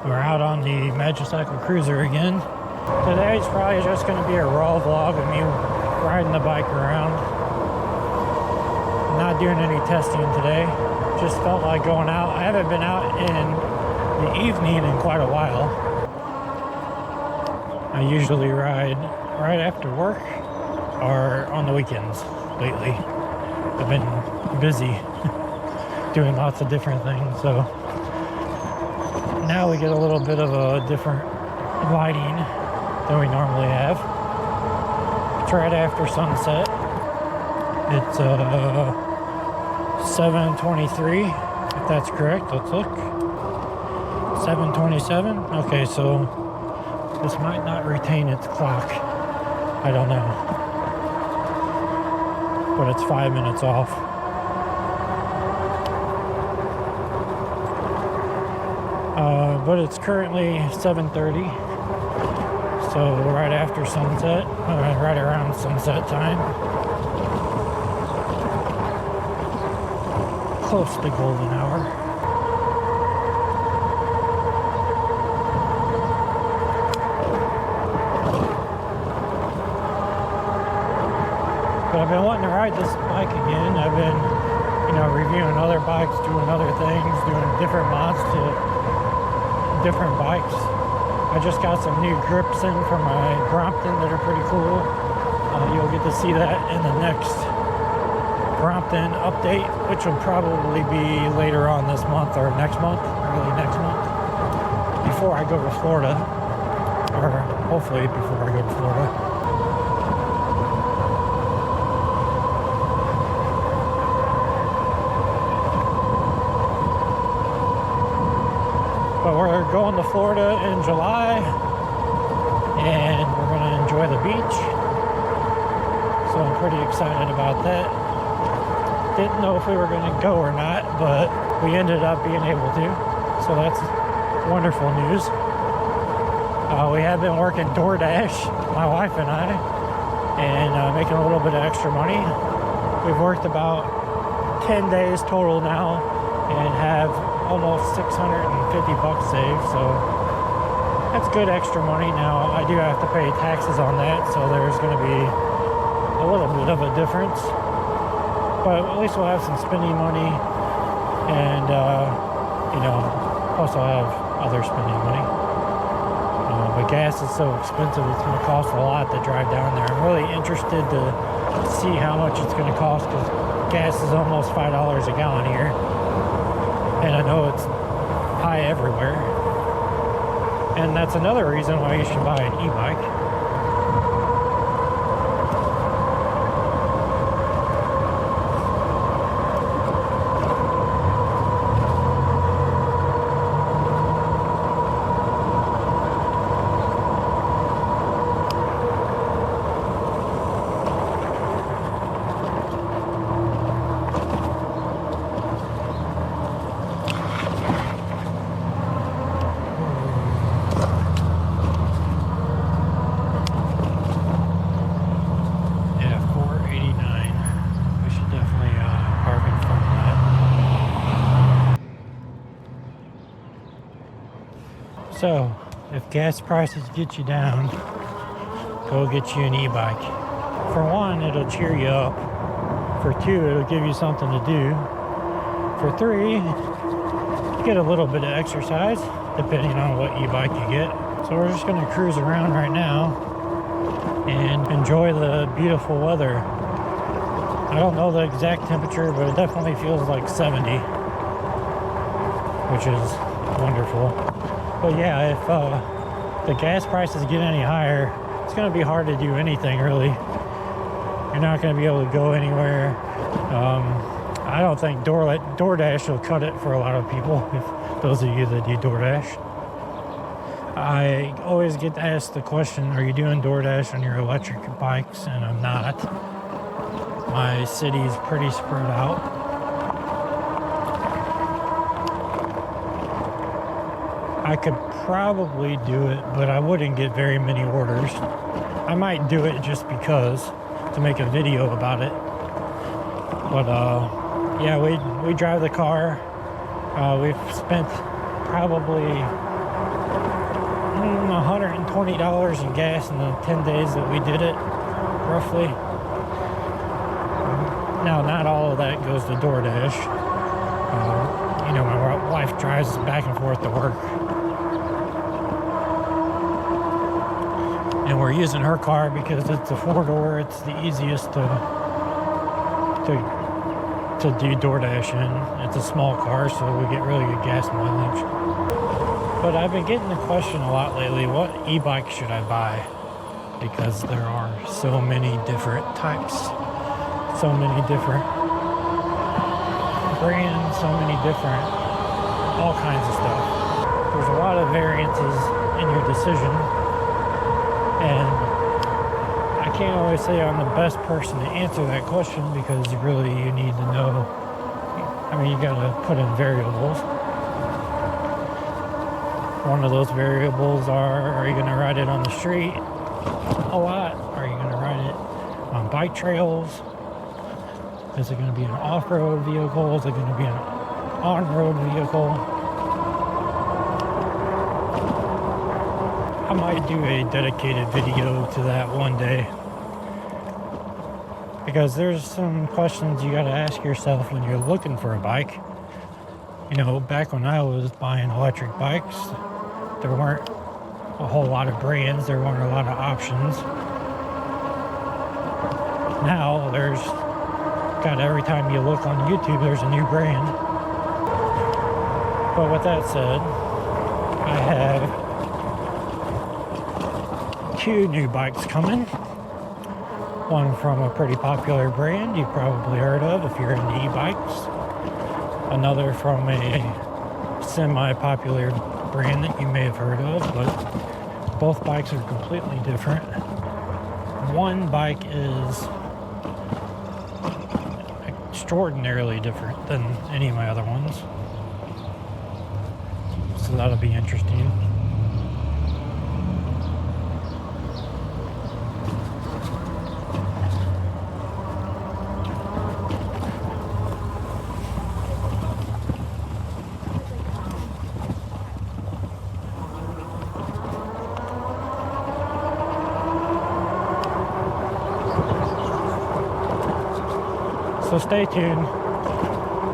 We're out on the Magicycle Cruiser again. Today's probably just going to be a raw vlog of me riding the bike around. Not doing any testing today. Just felt like going out. I haven't been out in the evening in quite a while. I usually ride right after work or on the weekends lately. I've been busy doing lots of different things, so now we get a little bit of a different lighting than we normally have. It's right after sunset. It's 7:23, if that's correct. Let's look. 7:27. Okay, so this might not retain its clock. I don't know, but it's 5 minutes off. But it's currently 7:30, so right after sunset, right around sunset time, close to golden hour. But I've been wanting to ride this bike again. I've been, reviewing other bikes, doing other things, doing different mods to different bikes. I just got some new grips in for my Brompton that are pretty cool. You'll get to see that in the next Brompton update, which will probably be later on this month or next month, early next month, before I go to Florida, or hopefully before I go to Florida. But we're going to Florida in July, and we're going to enjoy the beach. So I'm pretty excited about that. Didn't know if we were going to go or not, but we ended up being able to. So that's wonderful news. We have been working DoorDash, my wife and I, and making a little bit of extra money. We've worked about 10 days total now and have almost 650 bucks saved, so that's good extra money. Now I do have to pay taxes on that, so there's going to be a little bit of a difference, but at least we'll have some spending money, and plus I'll have other spending money. But gas is so expensive, it's going to cost a lot to drive down there. I'm really interested to see how much it's going to cost, because gas is almost $5 a gallon here. And I know it's high everywhere. And that's another reason why you should buy an e-bike. So, if gas prices get you down, go get you an e-bike. For one, it'll cheer you up. For two, it'll give you something to do. For three, you get a little bit of exercise, depending on what e-bike you get. So we're just going to cruise around right now and enjoy the beautiful weather. I don't know the exact temperature, but it definitely feels like 70, which is wonderful. But yeah, if the gas prices get any higher, it's going to be hard to do anything, really. You're not going to be able to go anywhere. I don't think DoorDash will cut it for a lot of people, if those of you that do DoorDash. I always get asked the question, are you doing DoorDash on your electric bikes? And I'm not. My city's pretty spread out. I could probably do it, but I wouldn't get very many orders. I might do it just because, to make a video about it. But yeah, we drive the car. We've spent probably $120 in gas in the 10 days that we did it, roughly. Now, not all of that goes to DoorDash. You know, my wife drives back and forth to work. And we're using her car because it's a 4-door. It's the easiest to do DoorDash in. It's a small car, so we get really good gas mileage. But I've been getting the question a lot lately, what e-bike should I buy? Because there are so many different types, so many different brands, so many different, all kinds of stuff. There's a lot of variances in your decision, and I can't always say I'm the best person to answer that question because really you need to know, I mean, you gotta put in variables. One of those variables are you gonna ride it on the street a lot? Are you gonna ride it on bike trails? Is it gonna be an off-road vehicle? Is it gonna be an on-road vehicle? I might do a dedicated video to that one day, because there's some questions you gotta ask yourself when you're looking for a bike. You know, back when I was buying electric bikes, there weren't a whole lot of brands, there weren't a lot of options. Now there's, God, every time you look on YouTube there's a new brand. But with that said, I have 2 new bikes coming. One from a pretty popular brand you've probably heard of if you're into e-bikes. Another from a semi-popular brand that you may have heard of, but both bikes are completely different. One bike is extraordinarily different than any of my other ones, so that'll be interesting. So stay tuned.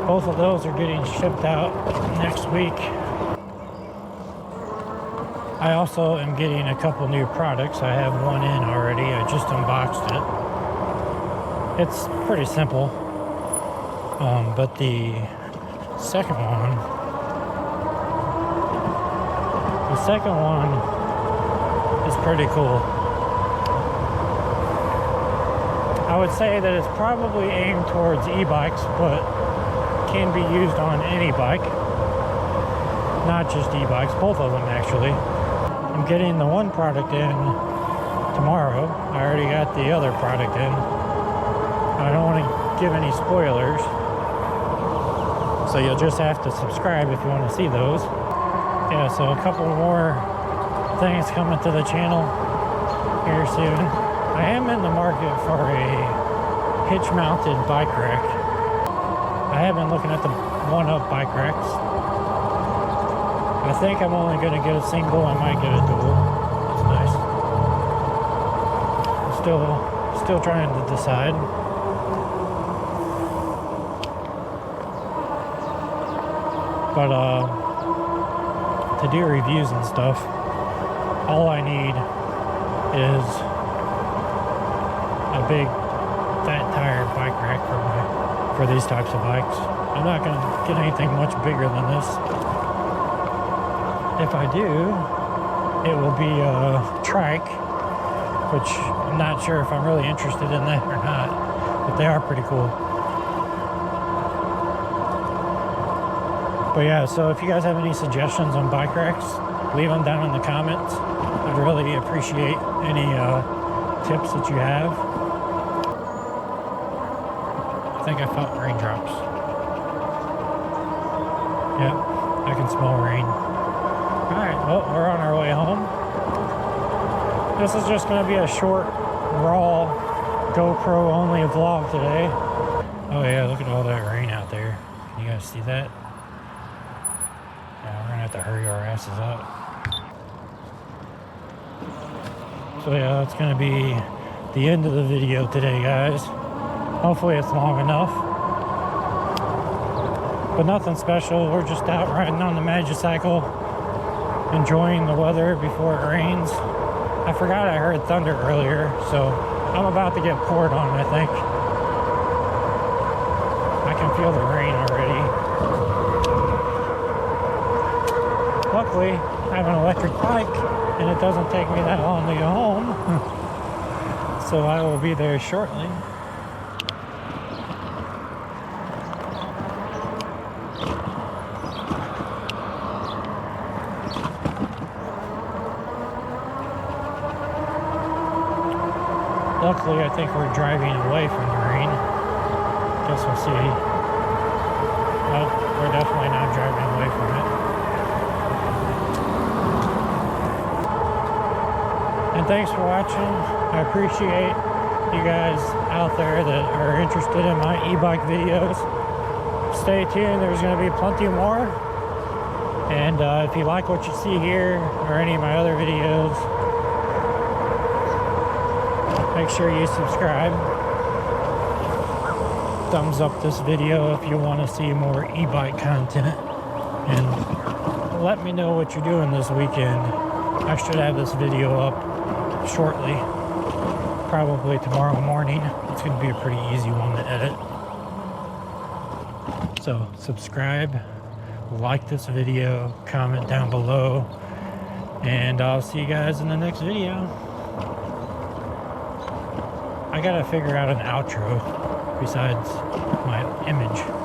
Both of those are getting shipped out next week. I also am getting a couple new products. I have one in already. I just unboxed it. It's pretty simple. But the second one is pretty cool. I would say that it's probably aimed towards e-bikes, but can be used on any bike, not just e-bikes, both of them actually. I'm getting the one product in tomorrow. I already got the other product in. I don't want to give any spoilers, so you'll just have to subscribe if you want to see those. Yeah, so a couple more things coming to the channel here soon. I am in the market for a hitch-mounted bike rack. I have been looking at the one-up bike racks. I think I'm only going to get a single. I might get a dual. That's nice. I'm still trying to decide. But to do reviews and stuff, all I need is a big fat tire bike rack for these types of bikes. I'm not going to get anything much bigger than this. If I do, it will be a trike, which I'm not sure if I'm really interested in that or not, but they are pretty cool. But yeah, so if you guys have any suggestions on bike racks, leave them down in the comments. I'd really appreciate any tips that you have. I think I felt raindrops. Yep, I can smell rain. Alright, well, we're on our way home. This is just going to be a short, raw, GoPro only vlog today. Oh yeah, look at all that rain out there. Can you guys see that? Yeah, we're going to have to hurry our asses up. So yeah, that's going to be the end of the video today, guys. Hopefully it's long enough. But nothing special. We're just out riding on the Magicycle, enjoying the weather before it rains. I forgot I heard thunder earlier, so I'm about to get poured on, I think. I can feel the rain already. Luckily, I have an electric bike, and it doesn't take me that long to get home. So I will be there shortly. Luckily, I think we're driving away from the rain. Guess we'll see. Well, we're definitely not driving away from it. And thanks for watching. I appreciate you guys out there that are interested in my e-bike videos. Stay tuned, there's going to be plenty more. And if you like what you see here or any of my other videos, make sure you subscribe. Thumbs up this video if you want to see more e-bike content. And let me know what you're doing this weekend. I should have this video up shortly. Probably tomorrow morning. It's going to be a pretty easy one to edit. So subscribe, like this video, comment down below, and I'll see you guys in the next video. I gotta figure out an outro besides my image.